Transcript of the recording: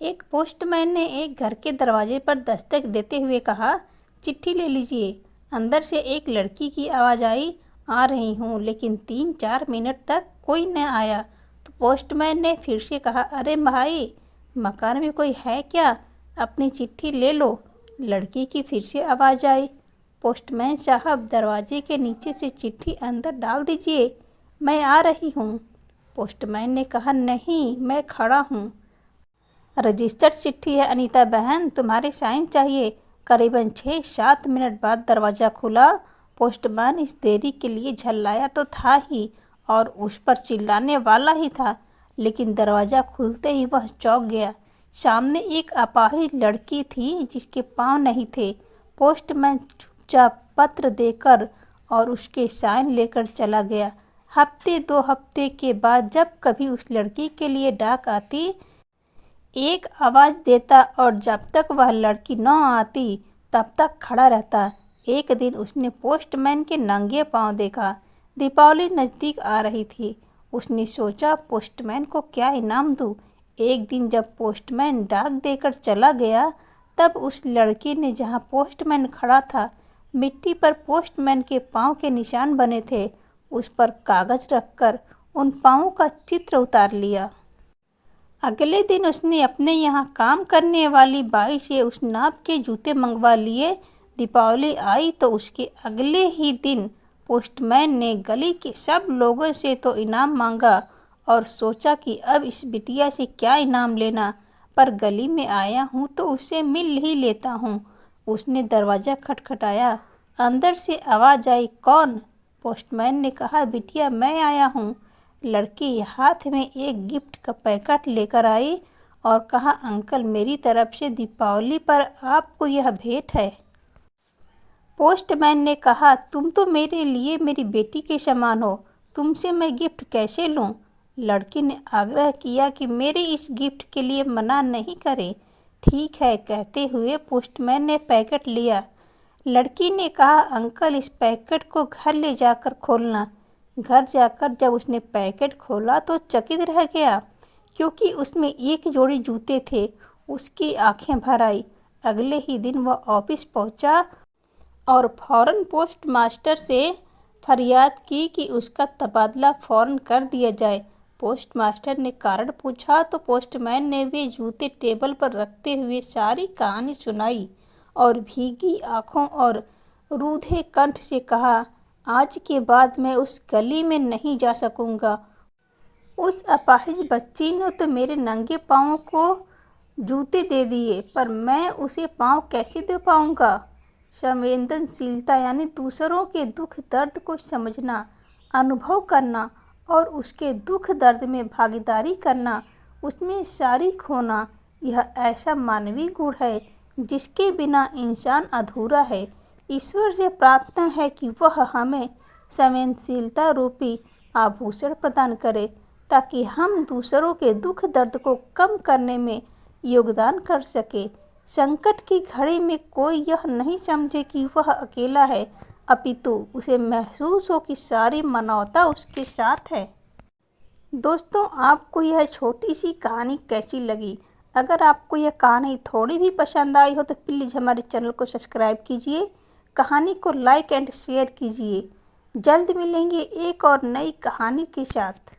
एक पोस्टमैन ने एक घर के दरवाजे पर दस्तक देते हुए कहा, चिट्ठी ले लीजिए। अंदर से एक लड़की की आवाज़ आई, आ रही हूँ, लेकिन 3-4 मिनट तक कोई न आया तो पोस्टमैन ने फिर से कहा, अरे भाई, मकान में कोई है क्या? अपनी चिट्ठी ले लो। लड़की की फिर से आवाज़ आई, पोस्टमैन साहब, दरवाजे के नीचे से चिट्ठी अंदर डाल दीजिए, मैं आ रही हूँ। पोस्टमैन ने कहा, नहीं, मैं खड़ा हूँ। रजिस्टर्ड चिट्ठी है अनीता बहन, तुम्हारे साइन चाहिए। करीबन 6-7 मिनट बाद दरवाज़ा खुला। पोस्टमैन इस देरी के लिए झल्लाया तो था ही और उस पर चिल्लाने वाला ही था, लेकिन दरवाज़ा खुलते ही वह चौंक गया। सामने एक अपाहिज लड़की थी जिसके पाँव नहीं थे। पोस्टमैन चुपचाप पत्र देकर और उसके साइन लेकर चला गया। हफ्ते 2 हफ्ते के बाद जब कभी उस लड़की के लिए डाक आती, एक आवाज़ देता और जब तक वह लड़की न आती तब तक खड़ा रहता। एक दिन उसने पोस्टमैन के नंगे पांव देखा। दीपावली नज़दीक आ रही थी। उसने सोचा, पोस्टमैन को क्या इनाम दूँ। एक दिन जब पोस्टमैन डाक देकर चला गया, तब उस लड़की ने जहां पोस्टमैन खड़ा था, मिट्टी पर पोस्टमैन के पाँव के निशान बने थे। उस पर कागज़ रखकर उन पाँवों का चित्र उतार लिया। अगले दिन उसने अपने यहाँ काम करने वाली बाई से उस नाप के जूते मंगवा लिए। दीपावली आई तो उसके अगले ही दिन पोस्टमैन ने गली के सब लोगों से तो इनाम मांगा और सोचा कि अब इस बिटिया से क्या इनाम लेना, पर गली में आया हूँ तो उससे मिल ही लेता हूँ। उसने दरवाज़ा खटखटाया। अंदर से आवाज़ आई, कौन? पोस्टमैन ने कहा, बिटिया, मैं आया हूँ। लड़की हाथ में एक गिफ्ट का पैकेट लेकर आई और कहा, अंकल, मेरी तरफ से दीपावली पर आपको यह भेंट है। पोस्टमैन ने कहा, तुम तो मेरे लिए मेरी बेटी के समान हो, तुमसे मैं गिफ्ट कैसे लूं? लड़की ने आग्रह किया कि मेरे इस गिफ्ट के लिए मना नहीं करें। ठीक है, कहते हुए पोस्टमैन ने पैकेट लिया। लड़की ने कहा, अंकल, इस पैकेट को घर ले जाकर खोलना। घर जाकर जब उसने पैकेट खोला तो चकित रह गया, क्योंकि उसमें एक जोड़ी जूते थे। उसकी आंखें भर आई। अगले ही दिन वह ऑफिस पहुंचा और फौरन पोस्ट मास्टर से फरियाद की कि उसका तबादला फौरन कर दिया जाए। पोस्ट मास्टर ने कारण पूछा तो पोस्टमैन ने वे जूते टेबल पर रखते हुए सारी कहानी सुनाई और भीगी आंखों और रूधे कंठ से कहा, आज के बाद मैं उस गली में नहीं जा सकूंगा। उस अपाहिज बच्ची ने तो मेरे नंगे पाँवों को जूते दे दिए, पर मैं उसे पाँव कैसे दे पाऊंगा? संवेदनशीलता यानी दूसरों के दुख दर्द को समझना, अनुभव करना और उसके दुख दर्द में भागीदारी करना, उसमें शरीक होना, यह ऐसा मानवीय गुण है जिसके बिना इंसान अधूरा है। ईश्वर से प्रार्थना है कि वह हमें संवेदनशीलता रूपी आभूषण प्रदान करे, ताकि हम दूसरों के दुख दर्द को कम करने में योगदान कर सके। संकट की घड़ी में कोई यह नहीं समझे कि वह अकेला है, अपितु उसे महसूस हो कि सारी मानवता उसके साथ है। दोस्तों, आपको यह छोटी सी कहानी कैसी लगी? अगर आपको यह कहानी थोड़ी भी पसंद आई हो तो प्लीज़ हमारे चैनल को सब्सक्राइब कीजिए, कहानी को लाइक एंड शेयर कीजिए। जल्द मिलेंगे एक और नई कहानी के साथ।